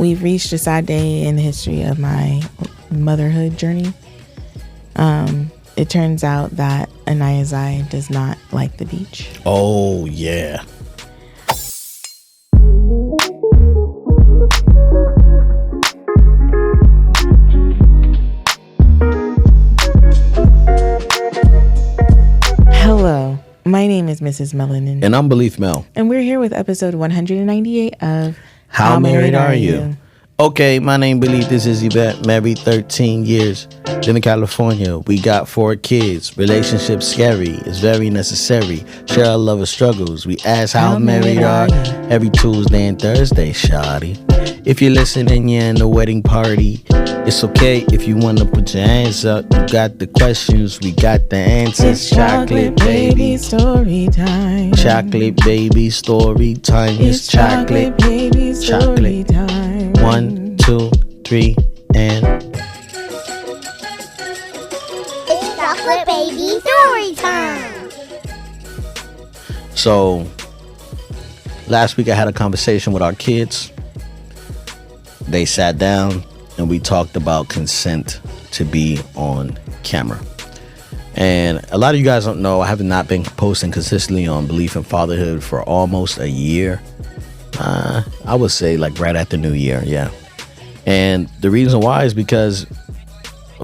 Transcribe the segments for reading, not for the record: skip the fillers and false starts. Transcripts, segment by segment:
We've reached a sad day in the history of my motherhood journey. It turns out that Anayazai does not like the beach. Oh, yeah. Hello, my name is Mrs. Melanin. And I'm Belief Mel. And we're here with episode 198 of How Married Are You? Okay, my name Belief. This is Yvette. Married 13 years. Live in California. We got 4 kids. Relationship scary. It's very necessary. Share our love of struggles. We ask how married are you? Every Tuesday and Thursday, shawty. If you're listening, you're in the wedding party. It's okay if you want to put your hands up. You got the questions. We got the answers. It's chocolate baby story time. Chocolate baby story time. It's chocolate baby story time. 1, 2, 3, and It's chocolate baby story time. so last week I had a conversation with our kids. They sat down and we talked about consent to be on camera. And a lot of you guys don't know, I have not been posting consistently on Belief and Fatherhood for almost a year. I would say like right after New Year, yeah. And the reason why is because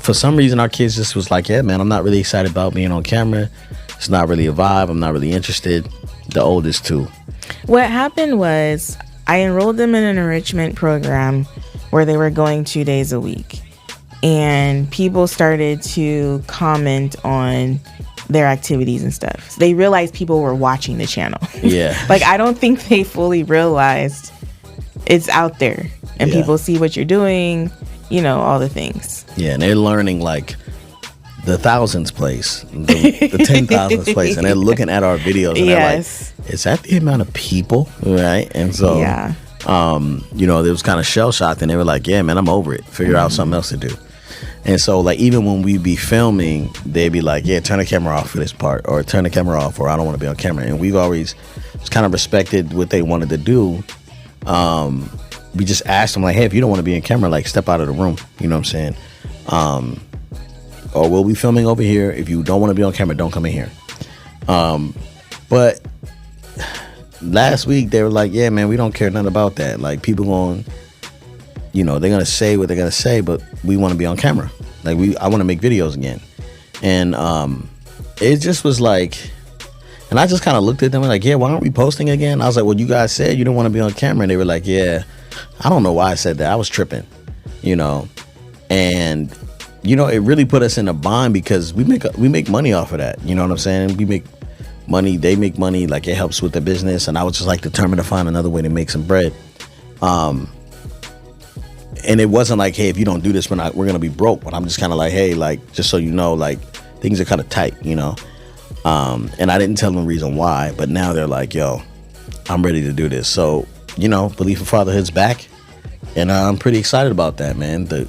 for some reason our kids just was like, yeah, man, I'm not really excited about being on camera. It's not really a vibe. I'm not really interested. The oldest two. What happened was I enrolled them in an enrichment program where they were going 2 days a week. And people started to comment on their activities and stuff. So they realized people were watching the channel. Yeah. Like, I don't think they fully realized it's out there and people see what you're doing, you know, all the things. Yeah, and they're learning like the thousands place, the 10,000s place, and they're looking at our videos and they're like, is that the amount of people? Right? And so, you know, they was kind of shell shocked and they were like, yeah, man, I'm over it. Figure out something else to do. And so, like, even when we be filming, they'd be like, yeah, turn the camera off for this part, or turn the camera off, or I don't want to be on camera. And we've always just kind of respected what they wanted to do. We just asked them, like, hey, if you don't want to be on camera, like, step out of the room. You know what I'm saying? Or we'll be filming over here. If you don't want to be on camera, don't come in here. But last week, they were like, yeah, man, we don't care nothing about that. Like, people going, you know, they're going to say what they're going to say, but we want to be on camera. Like, I want to make videos again. And it just was like, and I just kind of looked at them and like, yeah, why aren't we posting again? I was like, well, you guys said you didn't want to be on camera. And they were like, yeah, I don't know why I said that. I was tripping, you know. And, you know, it really put us in a bind because we make money off of that. You know what I'm saying? We make money. They make money. Like, it helps with the business. And I was just like determined to find another way to make some bread. And it wasn't like, hey, if you don't do this, we're going to be broke. But I'm just kind of like, hey, like, just so you know, like, things are kind of tight, you know. And I didn't tell them the reason why. But now they're like, yo, I'm ready to do this. So, you know, Belief in Fatherhood's back. And I'm pretty excited about that, man. The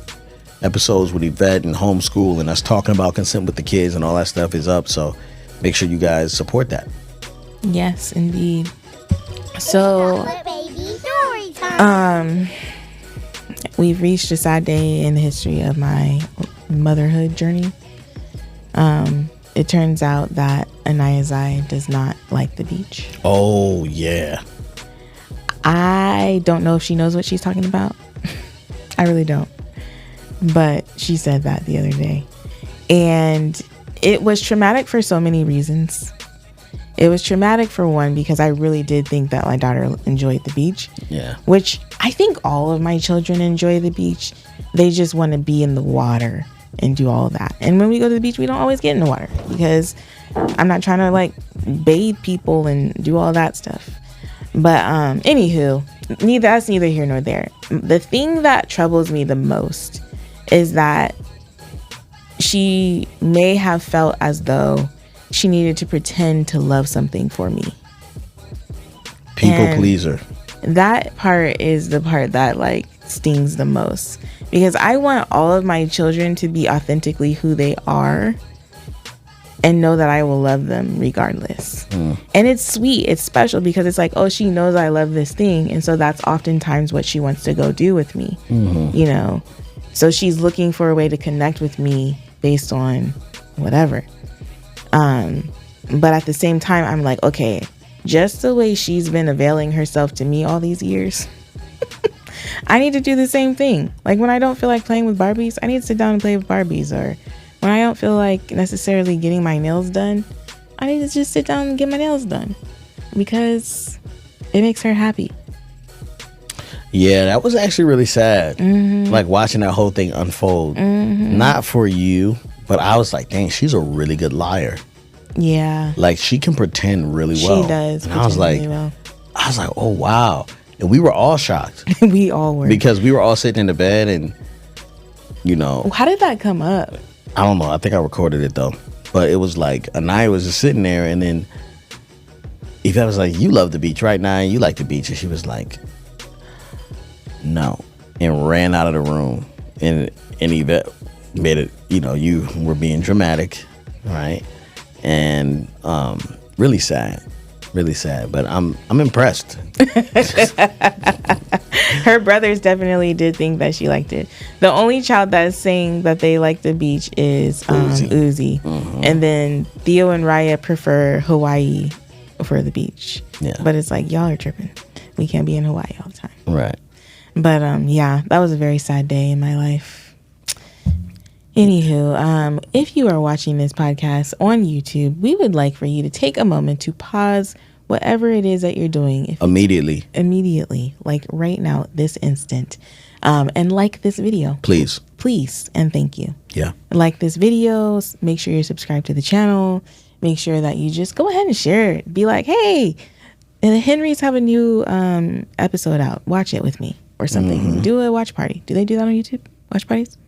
episodes with Yvette and homeschool and us talking about consent with the kids and all that stuff is up. So make sure you guys support that. Yes, indeed. So, we've reached a sad day in the history of my motherhood journey. It turns out that Anayazai does not like the beach. Oh, yeah. I don't know if she knows what she's talking about. I really don't. But she said that the other day. And it was traumatic for so many reasons. It was traumatic for one, because I really did think that my daughter enjoyed the beach. Yeah. Which I think all of my children enjoy the beach. They just want to be in the water and do all that. And when we go to the beach, we don't always get in the water because I'm not trying to like bathe people and do all that stuff. But anywho, that's neither here nor there. The thing that troubles me the most is that she may have felt as though she needed to pretend to love something for me. People pleaser. That part is the part that like stings the most, because I want all of my children to be authentically who they are and know that I will love them regardless. And it's sweet. It's special because it's like, oh, she knows I love this thing. And so that's oftentimes what she wants to go do with me, you know? So she's looking for a way to connect with me based on whatever. But at the same time, I'm like, okay, just the way she's been availing herself to me all these years, I need to do the same thing. Like when I don't feel like playing with Barbies, I need to sit down and play with Barbies. Or when I don't feel like necessarily getting my nails done, I need to just sit down and get my nails done because it makes her happy. Yeah, that was actually really sad. Like watching that whole thing unfold. Not for you, but I was like, dang, she's a really good liar. Yeah. Like she can pretend really well. She does. And I was like, oh wow. And we were all shocked. We all were. Because we were all sitting in the bed and, you know. How did that come up? I don't know. I think I recorded it though. But it was like, Anaya was just sitting there and then Yvette was like, you love the beach, right, Naya? You like the beach? And she was like, no. And ran out of the room. And Yvette made it, you know, you were being dramatic, right? And really sad. Really sad, but I'm impressed. Her brothers definitely did think that she liked it. The only child that is saying that they like the beach is Uzi. And then Theo and Raya prefer Hawaii for the beach. Yeah. But it's like, y'all are tripping. We can't be in Hawaii all the time. Right. But yeah, that was a very sad day in my life. Anywho, if you are watching this podcast on YouTube, we would like for you to take a moment to pause whatever it is that you're doing. Immediately, like right now, this instant, and like this video. Please, and thank you. Yeah. Like this video, make sure you're subscribed to the channel. Make sure that you just go ahead and share it. Be like, hey, the Henrys have a new episode out. Watch it with me or something. Do a watch party. Do they do that on YouTube? Watch parties?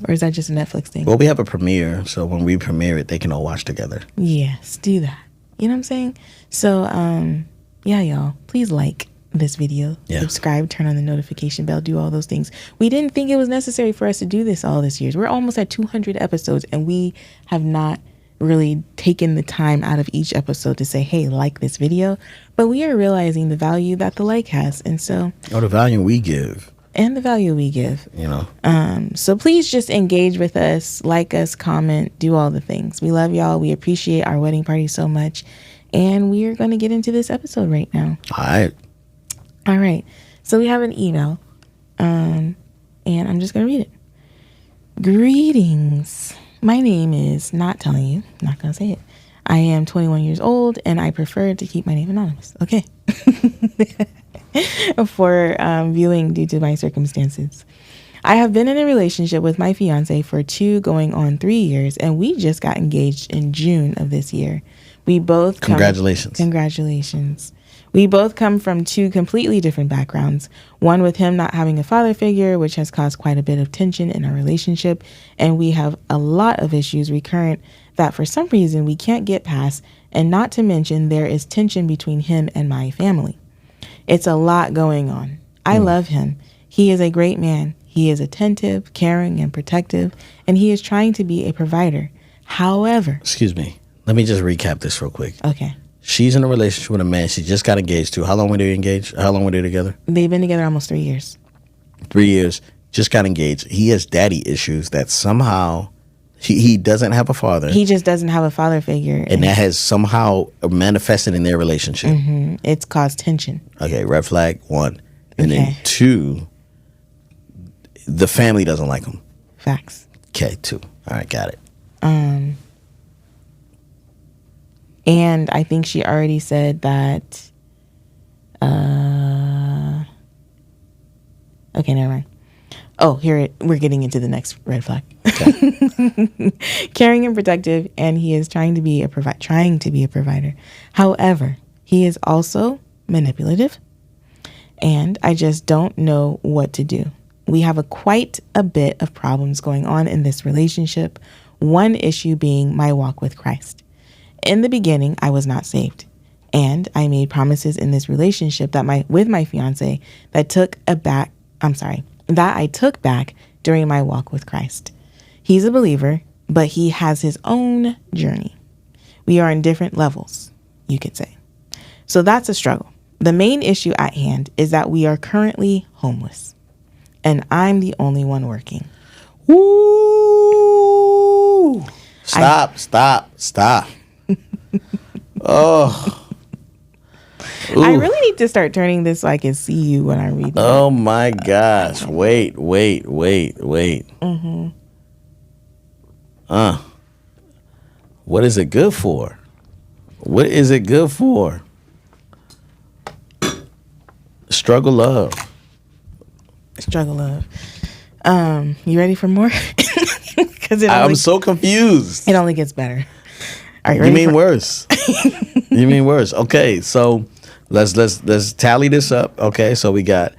Or is that just a Netflix thing? Well, we have a premiere, so when we premiere it, they can all watch together. Yes, do that. You know what I'm saying? So, yeah, y'all, please like this video, subscribe, turn on the notification bell, do all those things. We didn't think it was necessary for us to do this all this years. We're almost at 200 episodes, and we have not really taken the time out of each episode to say, hey, like this video. But we are realizing the value that the like has, and so... Or the value we give. And the value we give. You know. So please just engage with us, like us, comment, do all the things. We love y'all. We appreciate our wedding party so much. And we are going to get into this episode right now. All right. So we have an email. And I'm just going to read it. Greetings. My name is not telling you. Not going to say it. I am 21 years old and I prefer to keep my name anonymous. Okay. For viewing due to my circumstances. I have been in a relationship with my fiance for 2 going on 3 years, and we just got engaged in June of this year. We both Congratulations. We both come from 2 completely different backgrounds. One with him not having a father figure, which has caused quite a bit of tension in our relationship, and we have a lot of issues recurrent that for some reason we can't get past, and not to mention there is tension between him and my family. It's a lot going on. I love him. He is a great man. He is attentive, caring, and protective, and he is trying to be a provider. However... Excuse me. Let me just recap this real quick. Okay. She's in a relationship with a man she just got engaged to. How long were they engaged? How long were they together? They've been together almost 3 years. 3 years. Just got engaged. He has daddy issues that somehow... He doesn't have a father. He just doesn't have a father figure. And that has somehow manifested in their relationship. Mm-hmm. It's caused tension. Okay, red flag, 1. And then 2, the family doesn't like him. Facts. Okay, 2. All right, got it. And I think she already said that... Okay, never mind. Oh, we're getting into the next red flag. Okay. Caring and protective, and he is trying to be a provider. However, he is also manipulative, and I just don't know what to do. We have quite a bit of problems going on in this relationship, one issue being my walk with Christ. In the beginning, I was not saved, and I made promises in this relationship with my fiance that I took back during my walk with Christ. He's a believer, but he has his own journey. We are in different levels, you could say. So that's a struggle. The main issue at hand is that we are currently homeless, and I'm the only one working. Woo! Stop. Oh. Ooh. I really need to start turning this so I can see you when I read it. Oh my gosh. Wait. Mm-hmm. What is it good for? What is it good for? Struggle love. You ready for more? I'm so confused. It only gets better. Are you ready? You mean worse? You mean worse? Okay, so let's tally this up. Okay, so we got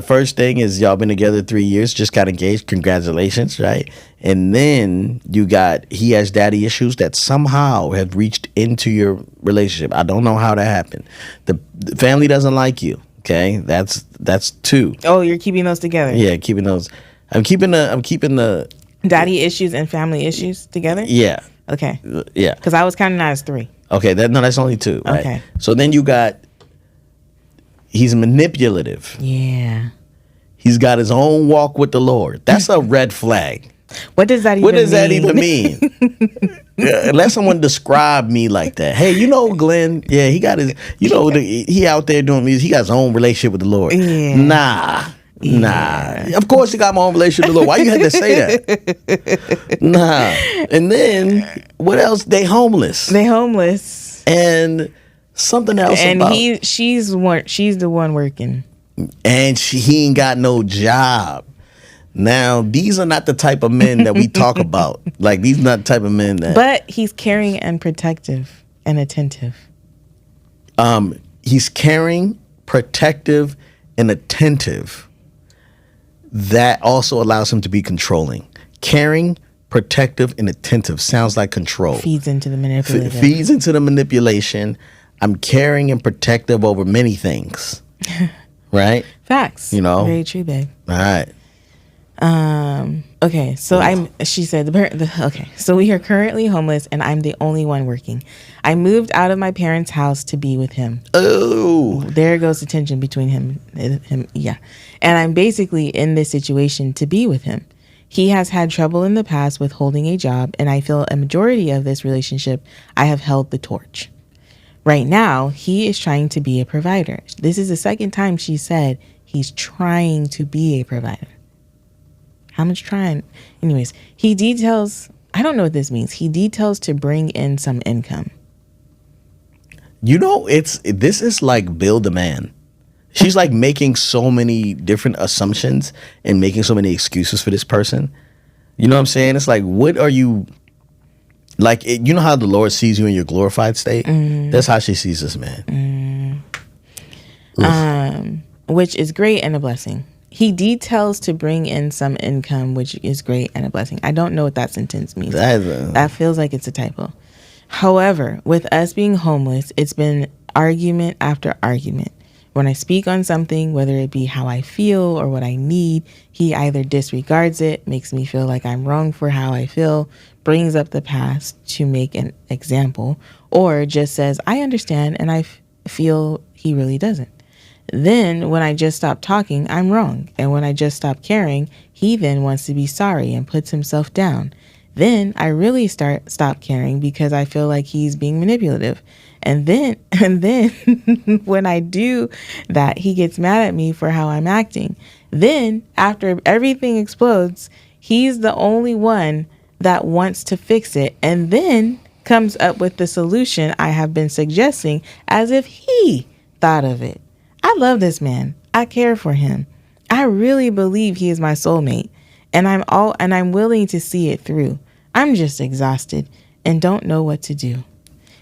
first thing is y'all been together 3 years, just got engaged. Congratulations, right? And then you got he has daddy issues that somehow have reached into your relationship. I don't know how that happened. The family doesn't like you. Okay, that's 2. Oh, you're keeping those together. Yeah, keeping those. I'm keeping the daddy issues and family issues together. Yeah. Okay. Yeah. Because I was counting that as 3. Okay. That's only 2. Right? Okay. So then you got he's manipulative. Yeah. He's got his own walk with the Lord. That's a red flag. What does that even mean? Let someone describe me like that. Hey, Glenn, yeah, he got his, he out there doing music. He got his own relationship with the Lord. Yeah. Nah. Of course he got my own relationship with the Lord. Why you had to say that? Nah. And then, what else? They homeless. And something else and she's the one working. And he ain't got no job. Now, these are not the type of men that we talk about. Like, these are not the type of men that... But he's caring and protective and attentive. He's caring, protective, and attentive. That also allows him to be controlling. Caring, protective, and attentive sounds like control. Feeds into the manipulation. Feeds into the manipulation. I'm caring and protective over many things. Right? Facts. Very true, babe. All right. Okay, so she said, okay, so we are currently homeless and I'm the only one working. I moved out of my parents' house to be with him. Oh, there goes the tension between him. Yeah. And I'm basically in this situation to be with him. He has had trouble in the past with holding a job, and I feel a majority of this relationship, I have held the torch. Right now, he is trying to be a provider. This is the second time she said he's trying to be a provider. How much trying? Anyways, he details, I don't know what this means. He details to bring in some income. This is like build a man. She's like making so many different assumptions and making so many excuses for this person. You know what I'm saying? It's like, what are you, like, you know how the Lord sees you in your glorified state? Mm. That's how she sees this man. Which is great and a blessing. He details to bring in some income, which is great and a blessing. I don't know what that sentence means. That feels like it's a typo. However, with us being homeless, it's been argument after argument. When I speak on something, whether it be how I feel or what I need, he either disregards it, makes me feel like I'm wrong for how I feel, brings up the past to make an example, or just says, I understand, and I feel he really doesn't. Then when I just stop talking, I'm wrong. And when I just stop caring, he then wants to be sorry and puts himself down. Then I really stop caring because I feel like he's being manipulative. And then when I do that, he gets mad at me for how I'm acting. Then after everything explodes, he's the only one that wants to fix it and then comes up with the solution I have been suggesting as if he thought of it. I love this man. I care for him. I really believe he is my soulmate, and I'm willing to see it through. I'm just exhausted and don't know what to do.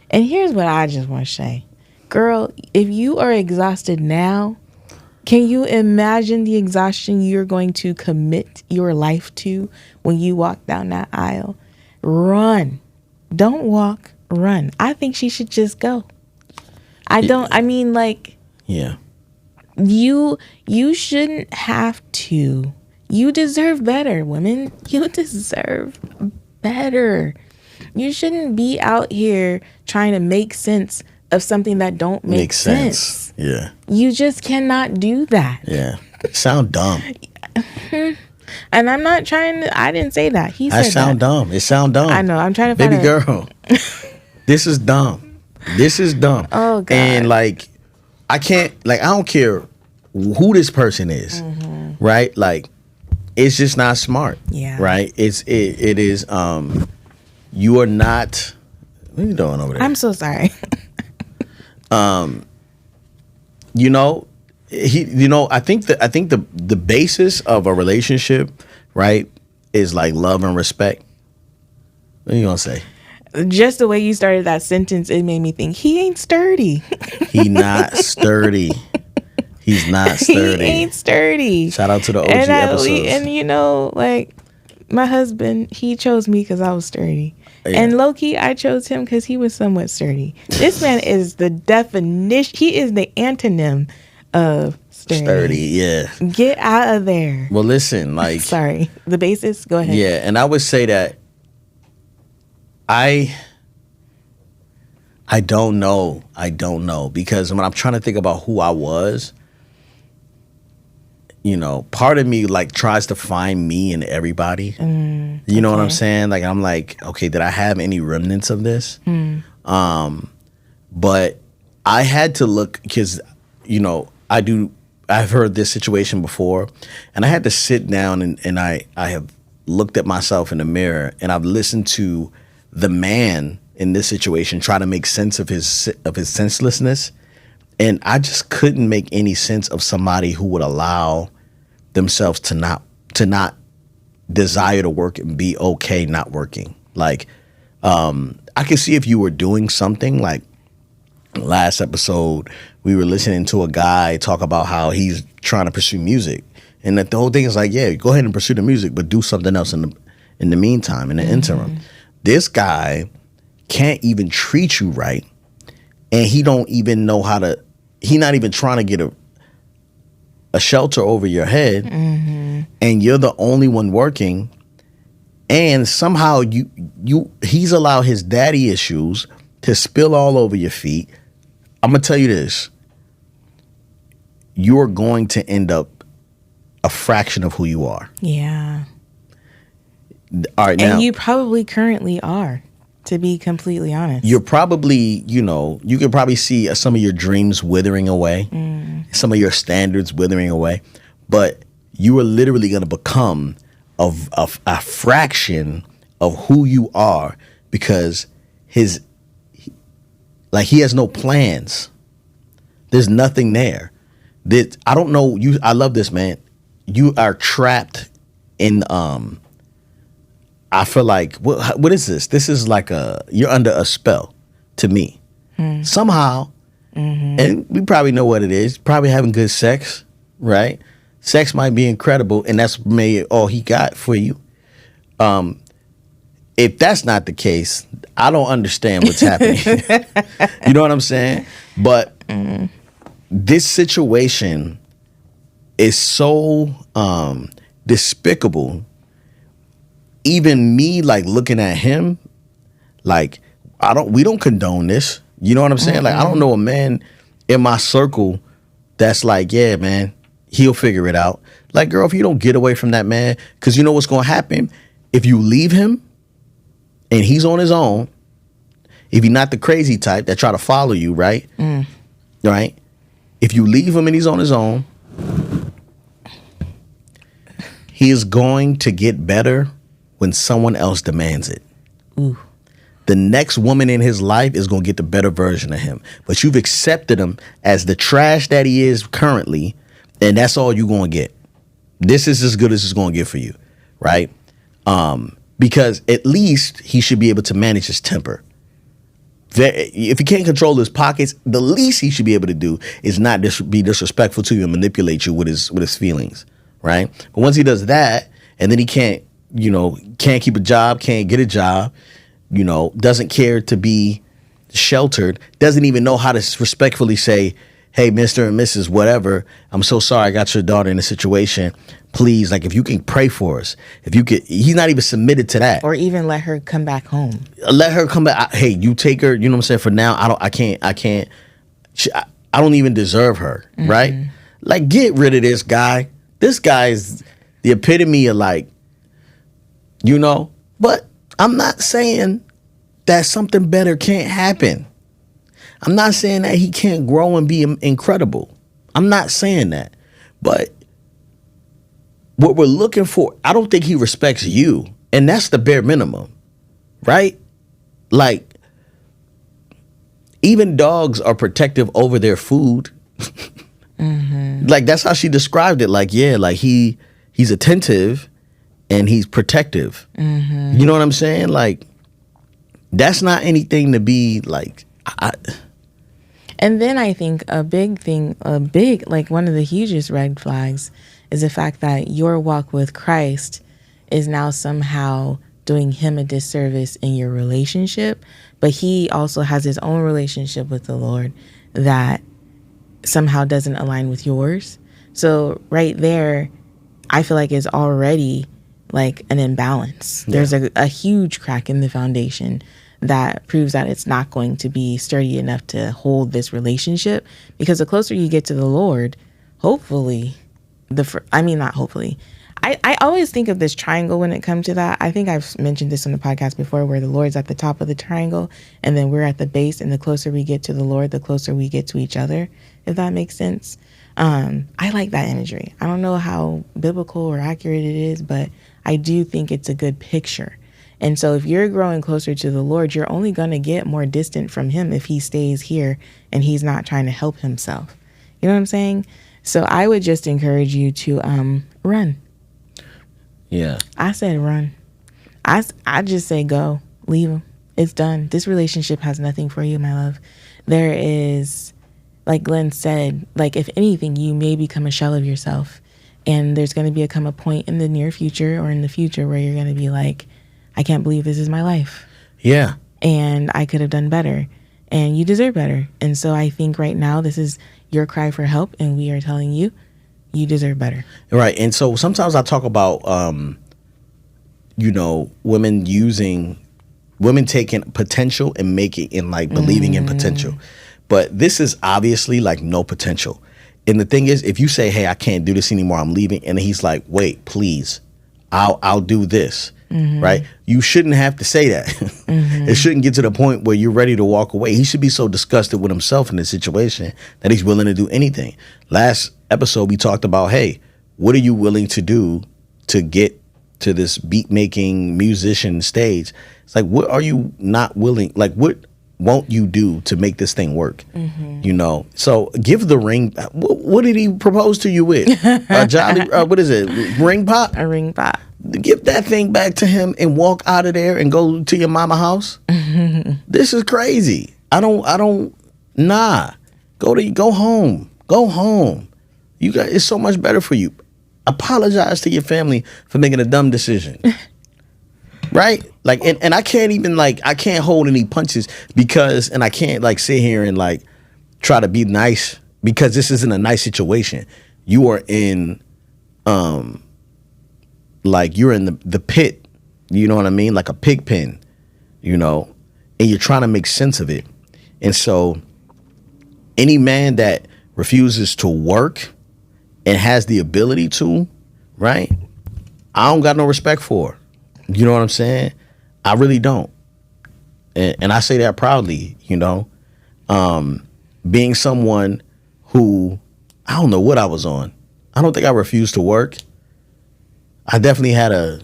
And here's what I just want to say. Girl, if you are exhausted now, can you imagine the exhaustion you're going to commit your life to when you walk down that aisle? Run. Don't walk, run. I think she should just go. Yeah. You shouldn't have to. You deserve better, women. You deserve better. You shouldn't be out here trying to make sense of something that don't make sense. Yeah. You just cannot do that. Yeah. Sound dumb. And I'm not trying to, I didn't say that. He said sound that. dumb. It sound dumb. I know. I'm trying to find Baby girl. This is dumb. This is dumb. Oh, God. And like, I don't care who this person is, right? Like, it's just not smart. Yeah. Right? It is, you are not, what are you doing over there? I'm so sorry. You know, I think the basis of a relationship, right, is like love and respect. What are you gonna say? Just the way you started that sentence, it made me think he ain't sturdy. He not sturdy. He's not sturdy. He ain't sturdy. Shout out to the OG episodes. And you know, like my husband, he chose me because I was sturdy. Yeah. And low-key, I chose him because he was somewhat sturdy. This man is the definition. He is the antonym of sturdy. Sturdy, yeah. Get out of there. Well, listen, like... Sorry. The basis? Go ahead. Yeah, and I would say that I don't know. Because when I'm trying to think about who I was, you know, part of me like tries to find me in everybody. You know what I'm saying? Like, I'm like, okay, did I have any remnants of this? But I had to look because, you know, I've heard this situation before, and I had to sit down and I have looked at myself in the mirror, and I've listened to the man in this situation try to make sense of his senselessness. And I just couldn't make any sense of somebody who would allow themselves to not desire to work and be okay not working. Like, I could see if you were doing something like last episode, we were listening to a guy talk about how he's trying to pursue music. And that the whole thing is like, yeah, go ahead and pursue the music, but do something else in the meantime, in the interim. This guy can't even treat you right. And he don't even know how to, he not even trying to get a shelter over your head. And you're the only one working. And somehow he's allowed his daddy issues to spill all over your feet. I'm going to tell you this. You're going to end up a fraction of who you are. Yeah. All right, now. And you probably currently are. To be completely honest, you're probably, you know, you can probably see some of your dreams withering away, some of your standards withering away, but you are literally going to become a fraction of who you are because he has no plans. There's nothing there. I don't know. I love this, man. You are trapped in I feel like, what is this? This is like you're under a spell to me. Somehow, and we probably know what it is, probably having good sex, right? Sex might be incredible, and that's maybe all he got for you. If that's not the case, I don't understand what's happening. You know what I'm saying? But this situation is so despicable. Even me, like, looking at him, like, we don't condone this. You know what I'm saying? Like, I don't know a man in my circle that's like, yeah, man, he'll figure it out. Like, girl, if you don't get away from that man, because you know what's going to happen? If you leave him and he's on his own, if you're not the crazy type that try to follow you, right? Right? If you leave him and he's on his own, he is going to get better when someone else demands it. Ooh. The next woman in his life is going to get the better version of him. But you've accepted him as the trash that he is currently, and that's all you're going to get. This is as good as it's going to get for you, right? Because at least he should be able to manage his temper. If he can't control his pockets, the least he should be able to do is not be disrespectful to you and manipulate you with his feelings, right? But once he does that, and then he can't keep a job, can't get a job, you know, doesn't care to be sheltered, doesn't even know how to respectfully say, hey, Mr. and Mrs. whatever, I'm so sorry I got your daughter in a situation. Please, like, if you can pray for us, if you could, he's not even submitted to that. Or even let her come back home. Let her come back. Hey, you take her, you know what I'm saying? For now, I can't, I don't even deserve her, right? Like, get rid of this guy. This guy is the epitome of, like, you know, but I'm not saying that something better can't happen. I'm not saying that he can't grow and be incredible. I'm not saying that. But what we're looking for, I don't think he respects you. And that's the bare minimum, right? Like, even dogs are protective over their food. Like, that's how she described it. Like, yeah, like he's attentive and he's protective. You know what I'm saying? Like, that's not anything to be like. And then I think a big, like one of the hugest red flags is the fact that your walk with Christ is now somehow doing him a disservice in your relationship, but he also has his own relationship with the Lord that somehow doesn't align with yours. So right there, I feel like is already like an imbalance. Yeah. There's a huge crack in the foundation that proves that it's not going to be sturdy enough to hold this relationship, because the closer you get to the Lord, hopefully, not hopefully, I always think of this triangle when it comes to that. I think I've mentioned this on the podcast before, where the Lord's at the top of the triangle and then we're at the base, and the closer we get to the Lord, the closer we get to each other, if that makes sense. I like that imagery. I don't know how biblical or accurate it is, but I do think it's a good picture. And so if you're growing closer to the Lord, you're only going to get more distant from him if he stays here and he's not trying to help himself. You know what I'm saying? So I would just encourage you to run. Yeah. I said run. I just say go. Leave him. It's done. This relationship has nothing for you, my love. There is, like Glenn said, like if anything, you may become a shell of yourself. And there's going to come a point in the near future or in the future where you're going to be like, I can't believe this is my life. Yeah. And I could have done better. And you deserve better. And so I think right now this is your cry for help. And we are telling you, you deserve better. Right. And so sometimes I talk about, women taking potential and making and like believing in potential. But this is obviously like no potential. And the thing is, if you say, hey, I can't do this anymore, I'm leaving. And he's like, wait, please, I'll do this. Right? You shouldn't have to say that. It shouldn't get to the point where you're ready to walk away. He should be so disgusted with himself in this situation that he's willing to do anything. Last episode, we talked about, hey, what are you willing to do to get to this beat making musician stage? It's like, what are you not willing? Like, what won't you do to make this thing work? You know, so give the ring. What did he propose to you with? What is it? Ring pop? A ring pop. Give that thing back to him and walk out of there and go to your mama house. This is crazy. Go home. Go home. You guys, it's so much better for you. Apologize to your family for making a dumb decision. Right? Like, and I can't even I can't hold any punches and I can't like sit here and like try to be nice because this isn't a nice situation. You are in, you're in the pit, you know what I mean? Like a pig pen, you know, and you're trying to make sense of it. And so any man that refuses to work and has the ability to, right? I don't got no respect for. You know what I'm saying? I really don't. And I say that proudly, you know, being someone who, I don't know what I was on. I don't think I refused to work. I definitely had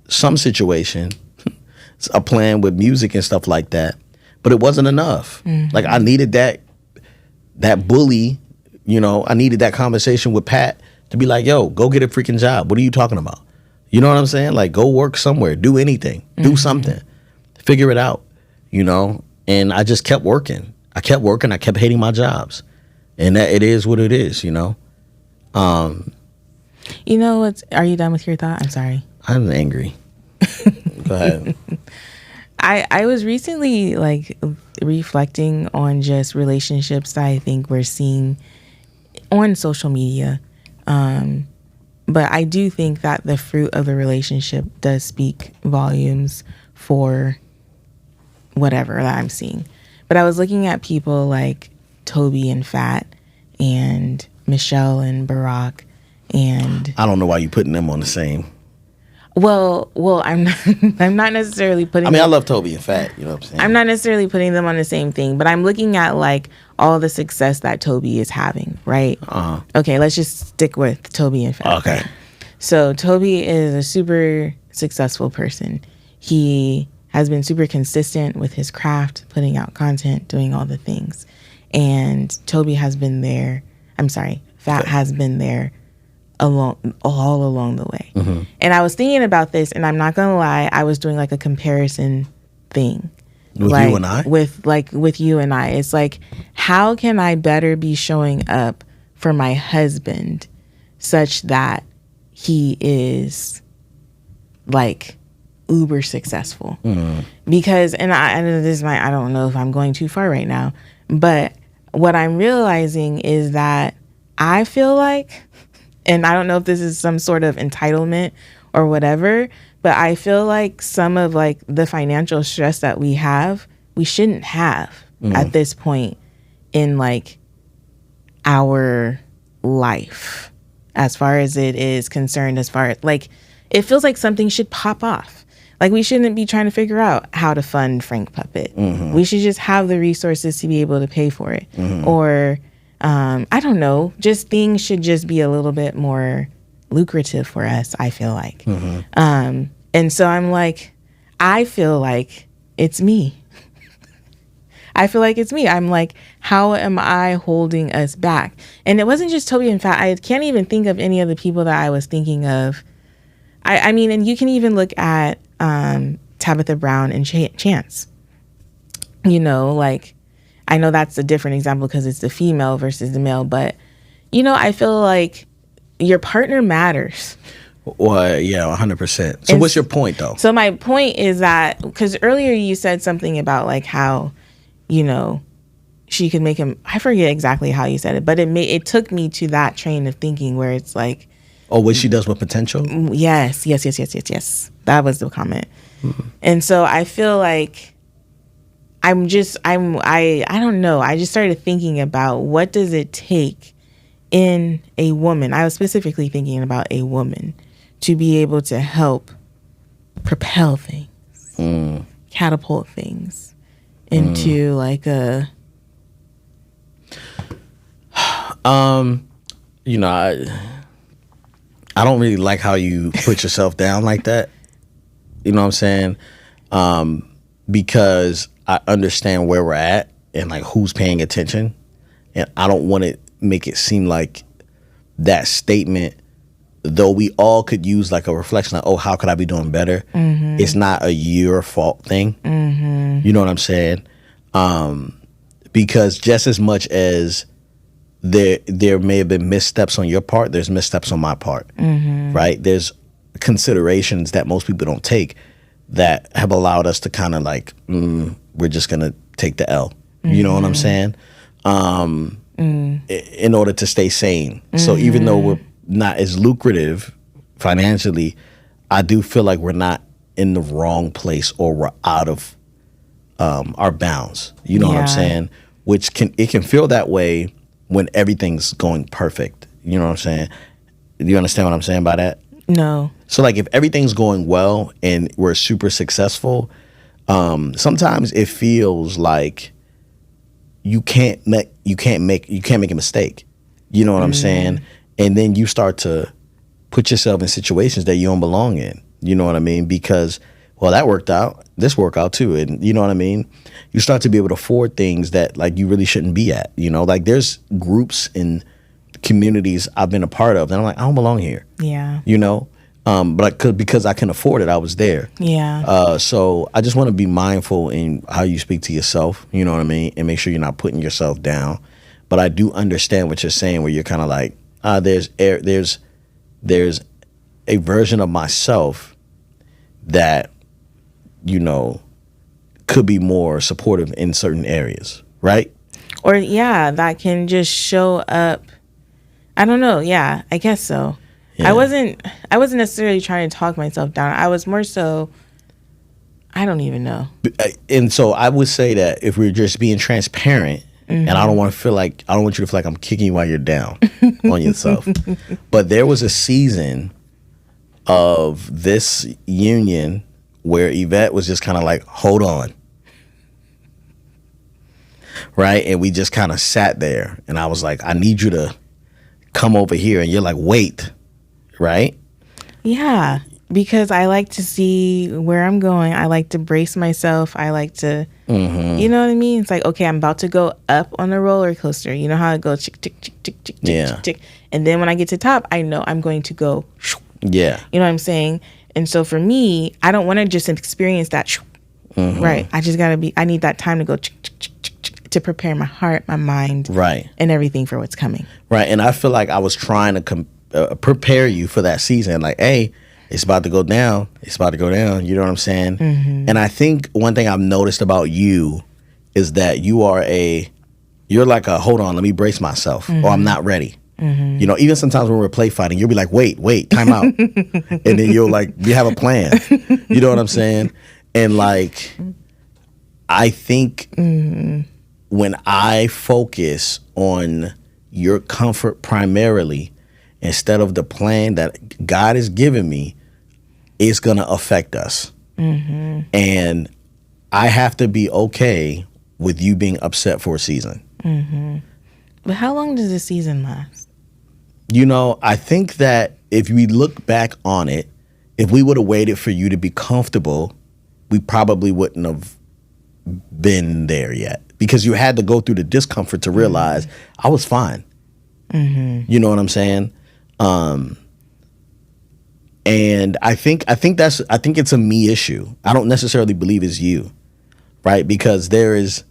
some situation, a plan with music and stuff like that, but it wasn't enough. Like I needed that bully, you know, I needed that conversation with Pat to be like, yo, go get a freaking job. What are you talking about? You know what I'm saying? Like, go work somewhere, do anything, do something, figure it out, you know? And I just kept working. I kept hating my jobs. And that it is what it is, you know? You know are you done with your thought? I'm sorry. I'm angry. Go ahead. I was recently like reflecting on just relationships that I think we're seeing on social media. But I do think that the fruit of the relationship does speak volumes for whatever that I'm seeing. But I was looking at people like Toby and Fat and Michelle and Barack, and I don't know why you putting them on the same. Well, I'm not, I'm not necessarily putting. I mean, I love Toby and Fat. You know what I'm saying? I'm not necessarily putting them on the same thing, but I'm looking at like all the success that Toby is having, right? Okay, let's just stick with Toby and Fat. Okay. Right? So Toby is a super successful person. He has been super consistent with his craft, putting out content, doing all the things, and Toby has been there. I'm sorry, Fat has been there all along the way. Mm-hmm. And I was thinking about this, and I'm not gonna lie, I was doing like a comparison thing with like, you and I, with you and I. It's like, how can I better be showing up for my husband such that he is like uber successful? Because and I don't know if I'm going too far right now, but what I'm realizing is that I feel like, and I don't know if this is some sort of entitlement or whatever, but I feel like some of like the financial stress that we shouldn't have at this point in like our life, as far as it is concerned, as far as like, it feels like something should pop off. Like we shouldn't be trying to figure out how to fund Frank Puppet. We should just have the resources to be able to pay for it. Or I don't know, just things should just be a little bit more lucrative for us, I feel like. And so I'm like, I feel like it's me. I feel like it's me. I'm like, how am I holding us back? And it wasn't just Toby and Fat. I can't even think of any of the people that I was thinking of. I mean, and you can even look at Tabitha Brown and Chance. You know, like, I know that's a different example because it's the female versus the male, but, you know, I feel like your partner matters. Well, yeah, 100%. So what's your point, though? So my point is that, because earlier you said something about, like, how, you know, she could make him, I forget exactly how you said it, but it took me to that train of thinking where it's like. Oh, what she does with potential? Yes. That was the comment. And so I feel like I don't know. I just started thinking about what does it take in a woman. I was specifically thinking about a woman to be able to help propel things, catapult things into like a. You know, I don't really like how you put yourself down like that. You know what I'm saying? Because I understand where we're at and like who's paying attention, and I don't want to make it seem like that statement, though we all could use like a reflection like, oh, how could I be doing better? It's not a your fault thing. You know what I'm saying? Because just as much as there may have been missteps on your part, there's missteps on my part, right? There's considerations that most people don't take that have allowed us to kind of like, we're just going to take the L. You know what I'm saying? In order to stay sane. So even though we're not as lucrative financially, I do feel like we're not in the wrong place or we're out of our bounds. You know what I'm saying? Which can feel that way when everything's going perfect. You know what I'm saying? Do you understand what I'm saying by that? No. So like if everything's going well and we're super successful, sometimes it feels like you can't make a mistake. You know what I'm saying? And then you start to put yourself in situations that you don't belong in. You know what I mean? Because, well, that worked out. This worked out too. And you know what I mean? You start to be able to afford things that like you really shouldn't be at. You know, like there's groups and communities I've been a part of and I'm like, I don't belong here. Yeah. You know? But because I can afford it, I was there. Yeah. So I just want to be mindful in how you speak to yourself, you know what I mean? And make sure you're not putting yourself down. But I do understand what you're saying where you're kind of like, there's a version of myself that, you know, could be more supportive in certain areas, right? Or that can just show up. I don't know. Yeah, I guess so. Yeah. I wasn't necessarily trying to talk myself down. I was more so, I don't even know. And so I would say that if we're just being transparent, and I don't want you to feel like I'm kicking you while you're down on yourself. But there was a season of this union where Yvette was just kind of like, hold on. Right? And we just kind of sat there. And I was like, I need you to come over here. And you're like, wait. Right? Yeah. Because I like to see where I'm going. I like to brace myself. I like to, you know what I mean? It's like, okay, I'm about to go up on a roller coaster. You know how it goes, tick, tick, tick, tick, tick, tick, tick. And then when I get to the top, I know I'm going to go, yeah. You know what I'm saying? And so for me, I don't want to just experience that, right? I just got to I need that time to go, to prepare my heart, my mind, right, and everything for what's coming. Right. And I feel like I was trying to prepare you for that season. Like, hey, it's about to go down. It's about to go down. You know what I'm saying? And I think one thing I've noticed about you is that you're like a, hold on, let me brace myself, or I'm not ready. You know, even sometimes when we're play fighting, you'll be like, wait, time out. And then you'll like, you have a plan. You know what I'm saying? And like, I think when I focus on your comfort primarily, instead of the plan that God has given me, it's going to affect us. And I have to be okay with you being upset for a season. But how long does the season last? You know, I think that if we look back on it, if we would have waited for you to be comfortable, we probably wouldn't have been there yet, because you had to go through the discomfort to realize I was fine. You know what I'm saying? And I think it's a me issue. I don't necessarily believe it's you, right? Because there is,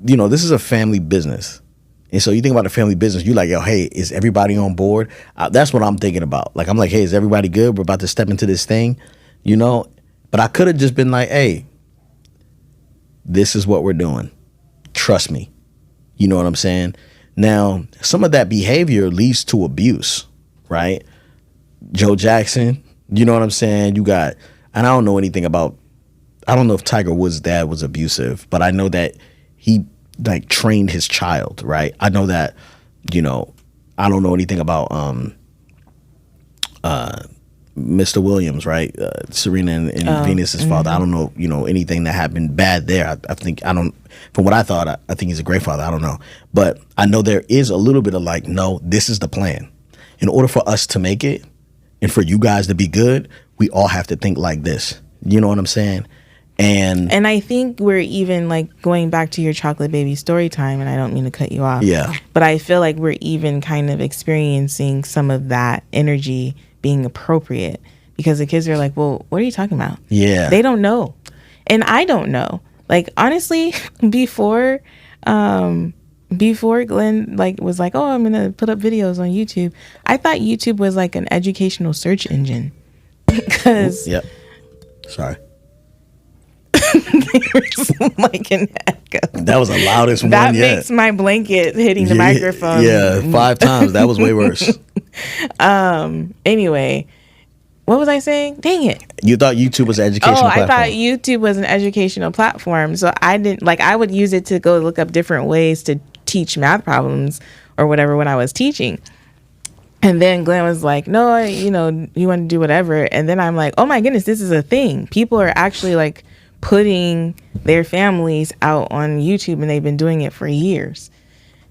you know, this is a family business. And so you think about a family business, you're like, yo, hey, is everybody on board? That's what I'm thinking about. Like, I'm like, hey, is everybody good? We're about to step into this thing, you know? But I could have just been like, hey, this is what we're doing. Trust me. You know what I'm saying? Now, some of that behavior leads to abuse, right? Joe Jackson, you know what I'm saying? You got, and I don't know if Tiger Woods' dad was abusive, but I know that he like trained his child, right? I know that, you know, I don't know anything about Mr. Williams, right? Serena and Venus's father. I don't know, you know, anything that happened bad there. From what I thought, I think he's a great father. I don't know. But I know there is a little bit of like, no, this is the plan. In order for us to make it and for you guys to be good, we all have to think like this. You know what I'm saying? And I think we're even like going back to your chocolate baby story time, and I don't mean to cut you off. Yeah. But I feel like we're even kind of experiencing some of that energy being appropriate, because the kids are like, well, what are you talking about? Yeah. They don't know. And I don't know. Like, honestly, before Glenn like was like, oh, I'm going to put up videos on YouTube, I thought YouTube was like an educational search engine. Because yep. Sorry. There's like an echo. That was the loudest one yet. That yet. makes my blanket hitting the microphone. Yeah, 5 times. That was way worse. Anyway, what was I saying? Dang it. You thought YouTube was an educational platform. I thought YouTube was an educational platform. So I would use it to go look up different ways to teach math problems or whatever when I was teaching. And then Glenn was like, no, you know, you want to do whatever. And then I'm like, oh my goodness, this is a thing. People are actually like putting their families out on YouTube, and they've been doing it for years.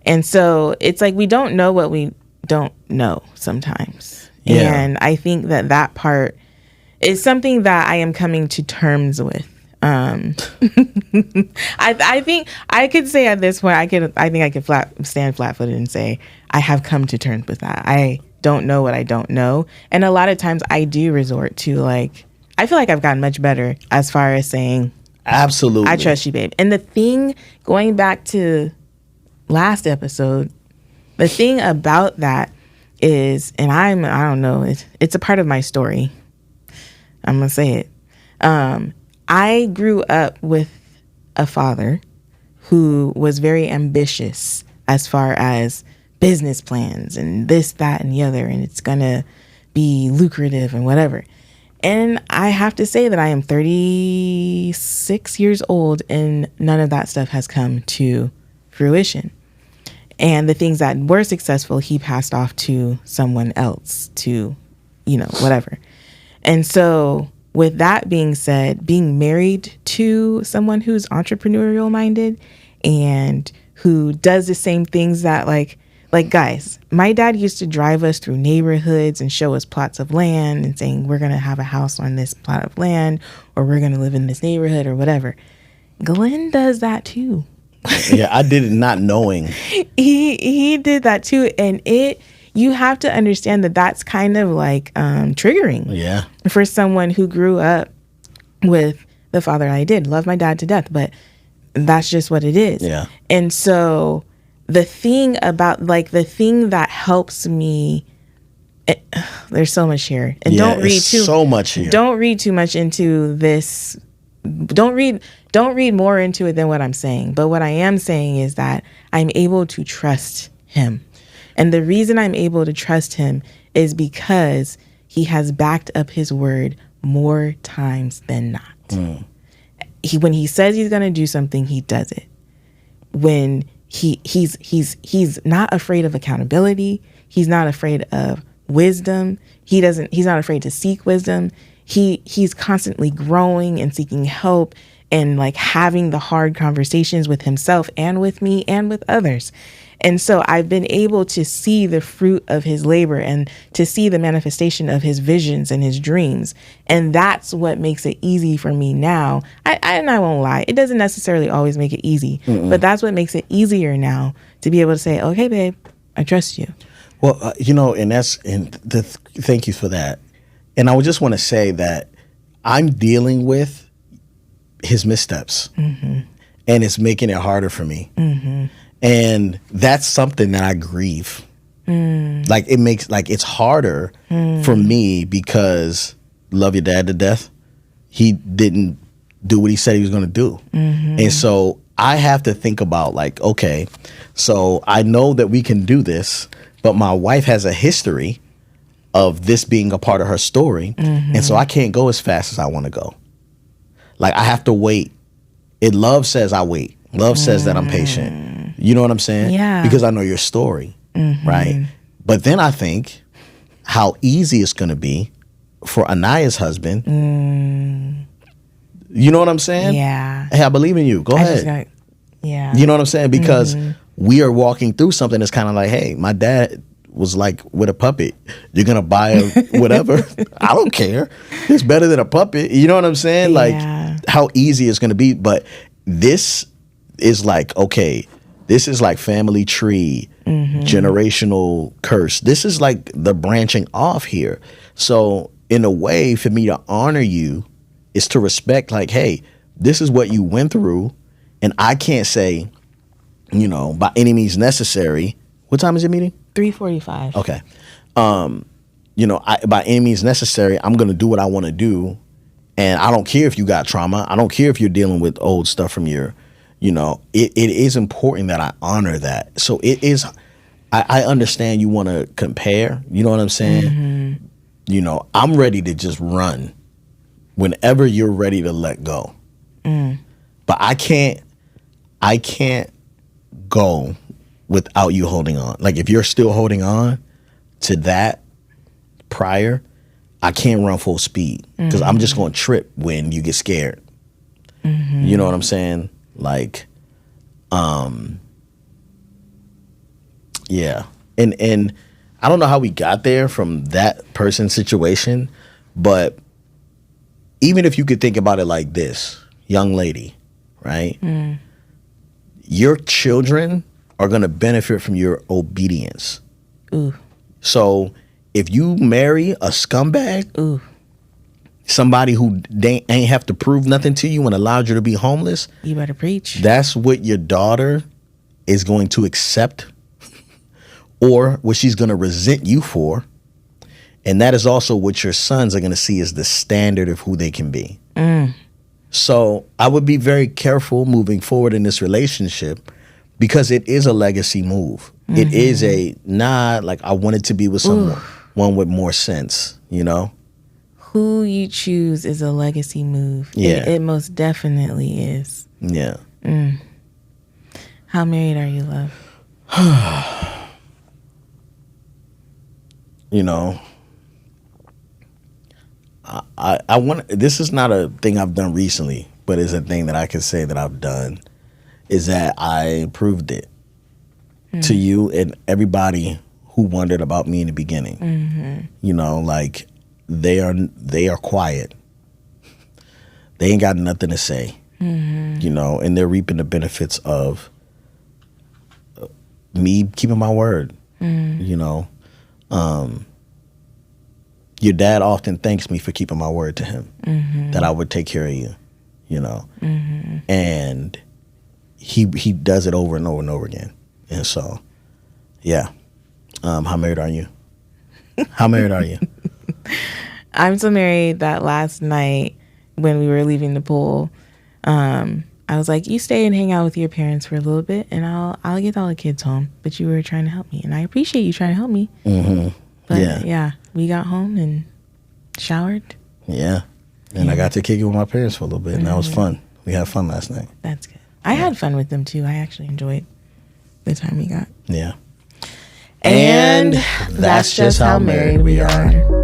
And so it's like we don't know what we don't know sometimes. Yeah. And I think that part is something that I am coming to terms with. I think I could say at this point, I think I could stand flat-footed and say I have come to terms with that. I don't know what I don't know. And a lot of times I do resort to like, I feel like I've gotten much better as far as saying, absolutely, I trust you, babe. And the thing, going back to last episode, the thing about that is, and I don't know, it's a part of my story. I'm going to say it. I grew up with a father who was very ambitious as far as business plans and this, that, and the other, and it's gonna be lucrative and whatever. And I have to say that I am 36 years old and none of that stuff has come to fruition. And the things that were successful, he passed off to someone else to, whatever. And so with that being said, being married to someone who's entrepreneurial minded and who does the same things that like guys, my dad used to drive us through neighborhoods and show us plots of land and saying, we're going to have a house on this plot of land or we're going to live in this neighborhood or whatever. Glenn does that too. Yeah, I did it not knowing. He did that too. And you have to understand that that's kind of like triggering. Yeah. For someone who grew up with the father I did. Love my dad to death, but that's just what it is. Yeah. And so the thing that helps me, there's so much here. And so much here. Don't read too much into this. Don't read more into it than what I'm saying. But what I am saying is that I'm able to trust him. And the reason I'm able to trust him is because he has backed up his word more times than not. When he says he's going to do something, he does it. When he's not afraid of accountability, he's not afraid of wisdom. He's not afraid to seek wisdom. He's constantly growing and seeking help and like having the hard conversations with himself and with me and with others. And so I've been able to see the fruit of his labor and to see the manifestation of his visions and his dreams. And that's what makes it easy for me now. And I won't lie, it doesn't necessarily always make it easy, but that's what makes it easier now to be able to say, okay, babe, I trust you. Well, thank you for that. And I would just want to say that I'm dealing with his missteps and it's making it harder for me. And that's something that I grieve. Like it's harder for me because love your dad to death. He didn't do what he said he was going to do. And so I have to think about like, okay, so I know that we can do this, but my wife has a history of this being a part of her story. And so I can't go as fast as I want to go. Like I have to wait. Love says I wait. Love says that I'm patient. You know what I'm saying? Yeah. Because I know your story, right? But then I think how easy it's going to be for Anaya's husband. You know what I'm saying? Yeah. Hey, I believe in you. Go ahead. Yeah. You know what I'm saying? Because we are walking through something that's kind of like, hey, my dad was like with a puppet. You're going to buy a whatever. I don't care. It's better than a puppet. You know what I'm saying? Like how easy it's going to be. But this is like, okay, this is like family tree, generational curse. This is like the branching off here. So in a way, for me to honor you is to respect like, hey, this is what you went through. And I can't say, by any means necessary. What time is your meeting? 3:45. Okay. By any means necessary, I'm going to do what I want to do. And I don't care if you got trauma. I don't care if you're dealing with old stuff from your, it is important that I honor that. So it is, I understand you want to compare. You know what I'm saying? I'm ready to just run whenever you're ready to let go. But I can't go without you holding on. Like if you're still holding on to that prior, I can't run full speed because I'm just going to trip when you get scared. You know what I'm saying? Like, yeah. And I don't know how we got there from that person's situation, but even if you could think about it like this, young lady, right? Your children are going to benefit from your obedience. Ooh. So if you marry a scumbag, somebody who ain't have to prove nothing to you and allowed you to be homeless, you better preach. That's what your daughter is going to accept or what she's going to resent you for. And that is also what your sons are going to see as the standard of who they can be. So I would be very careful moving forward in this relationship because it is a legacy move. Mm-hmm. It is like I wanted to be with someone with more sense, you know? Who you choose is a legacy move. Yeah. It most definitely is. Yeah. How married are you, love? You know, I want. This is not a thing I've done recently, but it's a thing that I can say that I've done. Is that I proved it to you and everybody who wondered about me in the beginning. Mm-hmm. You know, like they are quiet. They ain't got nothing to say. Mm-hmm. You know, and they're reaping the benefits of me keeping my word. You know. Your dad often thanks me for keeping my word to him, that I would take care of you, you know, and he does it over and over and over again. And so, yeah. How married are you? How married are you? I'm so married that last night when we were leaving the pool, I was like, you stay and hang out with your parents for a little bit and I'll get all the kids home. But you were trying to help me and I appreciate you trying to help me. But yeah, we got home and showered. Yeah. And I got to kick it with my parents for a little bit and that was fun. We had fun last night. That's good. I had fun with them too. I actually enjoyed the time we got. Yeah. And that's just how married we are.